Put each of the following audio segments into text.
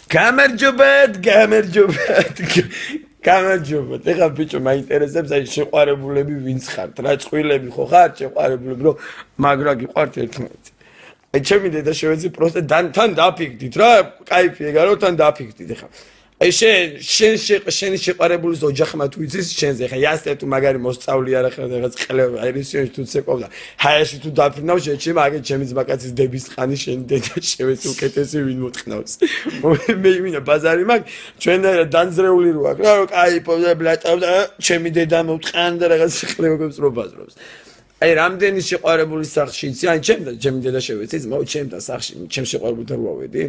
გამარჯობათ, გამარჯობათ. ეხლა ბიჭო, მაინტერესებს აი შეყვარებულები ვინც ხართ? რა წვილები ხო ხართ შეყვარებულები, რომ მაგრა გიყვართ ერთმანეთს. აი ჩემი დედა შევეცი პროსტა თან დაფიქდით რა, кайფი ეგა რომ თან დაფიქდით ეხლა. აი შენი შეყვარებულის ოჯახმა თუ იცის შენზე ხა იასტე თუ მაგარი მოსწავლი არა ხარ რაღაც ყლევ აი რისიონში თუ ცეკვდა ჰაიაში თუ დაფრინავ შეჩი მაგე ჩემი ძმაკაცის დების ხანი შენი დედა შევეცი უკეთესი ვინ მოთხნავს მე მინა ბაზარი მაგ ჩვენ დანძრეული რო აქ რა რომ кайფო და ბლატავ და ჩემი დედა მოთხან და რაღაც ყლევებს რო ბაზრობს აი რამდენი შეყვარებულის სახში იცი აი ჩემი დედა შევეცი ძმაო ჩემთან სახში ჩემ შეყვარებულთან რო ავედი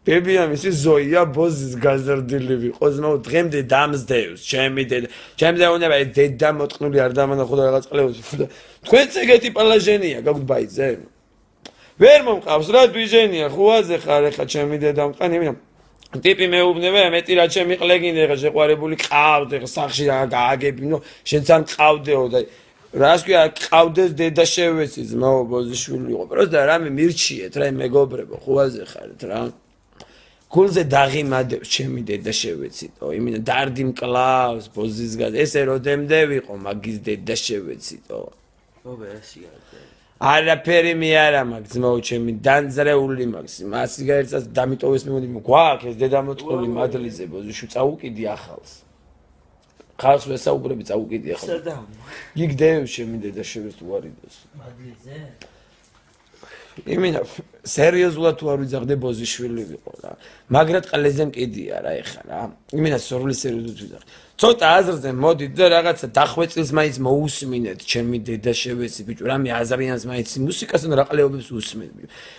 Baby, I'm Zoya, Boz's Gazardili, Ozmo, Dream de Dams Deus, Jamie did, James, I never did Damot Nuliardam and the Quincy Palagenia, go by them. Vermont House, Radbigenia, who was the Hareka Chemi de Dam Canimum. Tippy me up never met a chemic leg in the Reservoir cow, the Saxia Gagab, Shensan cow the other. Raskia cowdes de Dashevitz is more position over the Rami Mirchi, try me go brebo, who was the Hartra. Kulze dagi mad chemi deda shevetsit o imina dardim klaus pozis gad ese rodem deviko magis deda shevetsit o არა ფერი მე არა მაგ ძმაო ჩემი დანძრეული მაგს მასი გაერწას დამიტოვეს მე მოდი გვაქვს ეს დედამოწყული მადლიზე ბოზიშვი წაუკიდი ახალს ხალხს ვესაუბრები წაუკიდი ახალს იქ დევ ჩემი დედა შევეს თუ არიდოს მადლიზე იმენა სერიოზულად თუ არ ვიძახდე ბოზიშვილი ვიყო რა მაგრად ყლეზე მკიდია რა ეხა რა იმენა სორული სერიოზულად ვიძახ ცოტა აზრზე მოდით და რაღაცა დახვეწილს მაინც მოусმინეთ ჩემი დედა შევეცი ბიჭო რამე აზრიანს მაინც მუსიკასთან რა ყლეობებს უსმენთ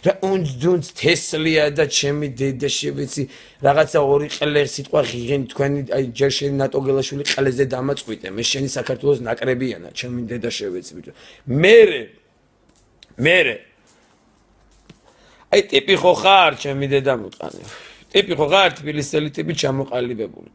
რა უნდუნც თესლია და ჩემი დედა შევეცი რაღაცა ორი ყლე სიტყვა ღიღენ თქვენი აი ჯერ შენი ნატოგელაშვილი ყლეზე დამაწყვიტე მე შენი საქართველოს ნაკრებიანა ჩემი დედა შევეცი ბიჭო მერე აი ტიპი ხო ხარ ჩემი დედა მოტყანი ტიპი ხო ხარ თბილისელი ტიპი ჩამოყალიბებული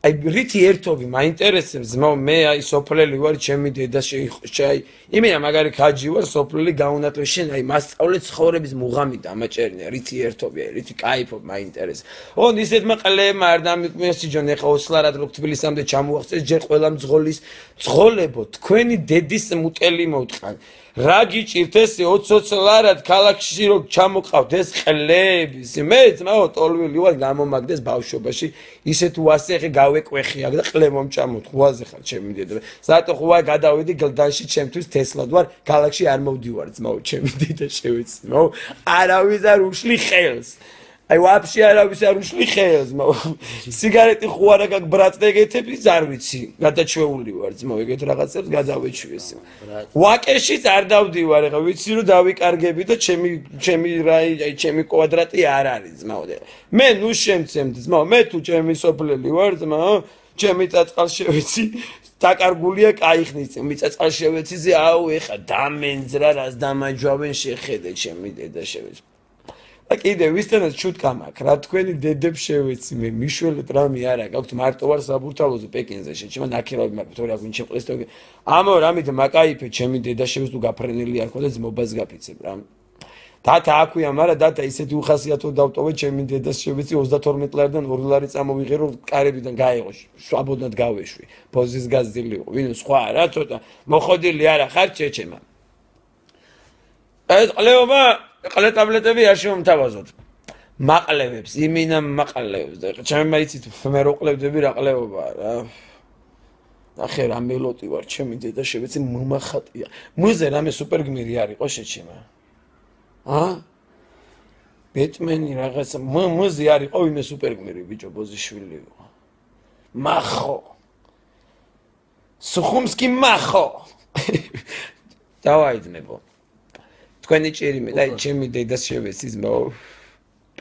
აი რითი ერთობი მაინტერესებს ძმაო მე აი სოფლელი ვარ ჩემი დედა შეი იმენა მაგარი ხაჯი ვარ სოფლელი გაუნათლე შენ აი მასწავლე ცხოვრების მუღამი დამაჭერნია რითი ერთობი აი რითი кайფობ მაინტერესებს ო ისეთმა ყლებმა არ დამიკვესიჯონ ეხა ოსლარად რო თბილისამდე ჩამოახცეს ჯერ ყველა მძღოლის ძღოლებო თქვენი დედის მუტელი მოვტყან რა გიჭირთ ესე 20 ლარად ქალაქში რო ჩამოყავთ ეს ყლები მე ძმაო ტოლვილი ვარ გამომაგდეს ბავშვობაში ისე თუ ასეხე გავეკვეხი აქ და ყლე მომჭამოთ ხუაზე ხარ ჩემი დედა ზატო ხუა გადავიდი გლდანში ჩემთვის თესლად ვარ ქალაქში არ მოვდივარ ძმაო ჩემი დედა შევეცი ძმაო არავის არ უშლი ხელს აი ვაფშე არავის არ უშლი ხელს ძმაო სიგარეტი ხუ არა გაკ ბრატეგეთები არ ვიცი გადაჩვეული ვარ ძმაო ეგეთ რაღაცებს გადავეჩვიეს ვაკეშიც არ დავდივარ ეხა ვიცი რომ დავიკარგები და ჩემი რაი აი ჩემი კვადრატი არ არის ძმაო მე ნუ შემცემთ ძმაო მე თუ ჩემი სოფლელი ვარ ძმაო ჩემი წაწყალშევეცი დაკარგულია кайხნის მიწაწყალშევეციზე აუ ეხა დამენძრა რას დამაჯვავენ შეხედე ჩემი დედა შევეცი კიდე ვისთანაც ჩუტკა მაქვს რა თქვენი დედებს შევეცი მე მიშველეთ რამე არა გაქვთ მარტო ვარ საბურთალოზე პეკინზე შეჩიმა ნაკერავი მაქვს თორე აქ ვინ შეყლეს და ამო რამით მაკაიფე ჩემი დედა შევეცი თუ გაფრენილი არ ხო და ძმობას გაფიცებ რა დათა აქვია მაგრამ დათა ისეთი უხასიათო დავტოვე ჩემი დედას შევეცი 32 ლარიდან 2 ლარი წამოვიღე რომ კარებიდან გაეღო შვაბოდნად გავეშვი პოზის გაზდილი იყო ვინ სხვა რა ცოტა მოხოდილი არა ხარ ჩეჩემა ეს ყლეობა ყლე ტაბლეტები არ შემომთავაზოთ მაყლევებს იმინა მაყლევებს და ჩემი მაიცით მე რო ყლევდები რა ყლეობა რა ნახე რა მელოტი ვარ ჩემი დედა შევეცი მომახატია მუზე რამე სუპერგმირი არ იყო შეჩემა ბეტმენი რაღაცა მუზე არ იყო ვინმე სუპერგმირი ბიჭო ბოზიშვილი მახო სუხუმსკი მახო დავაიძნებო თქვენი ჭირი მე და ჩემი დედას შევეცი ძმაო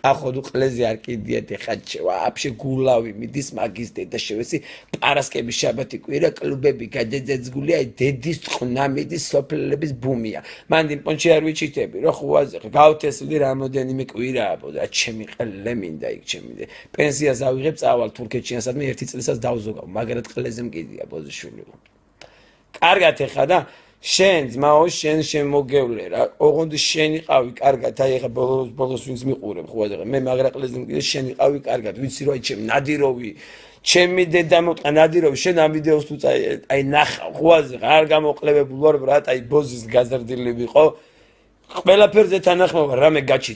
ახოდუ ყლეზე არ კიდიათ ეხაჩე ვაფშე გულავი მიდის მაგის დედა შევეცი პარასკების შაბათი კვირა კლუბები გადაძეძგული აი დედის წყნა მიდის სოფლელების ბუმია მან დიმპონჩი არ ვიჩიტები რა ხუაზე გავთესლი რამოდენიმე კვირააბო და ჩემი ყლე მინდა იქ ჩემი პენსიას ავიღებ წავალ თურქეთში სადმე ერთი წელსაც დავზოგავ მაგრად ყლეზე მკიდია ბოზიშვილი კარგად ეხა და შენ ძმაო შენ შემოგევლე რა ოღონდ შენ იყავი კარგად აი ეხა ბოლოს ვინც მიყურებ ხო ეხა მე მაგრაყლეზე მგიდე შენ იყავი კარგად ვიცი რომ აი ჩემ ნადიროვი ჩემი დედა მოტყა ნადიროვი შენ ამ ვიდეოს თუ აი ნახავ ხوازე არ გამოყლებებულ ვარ ბრატ აი ბოზის გაზრდილი ვიყო ყველაფერზე თანახმობა რამე გაჩით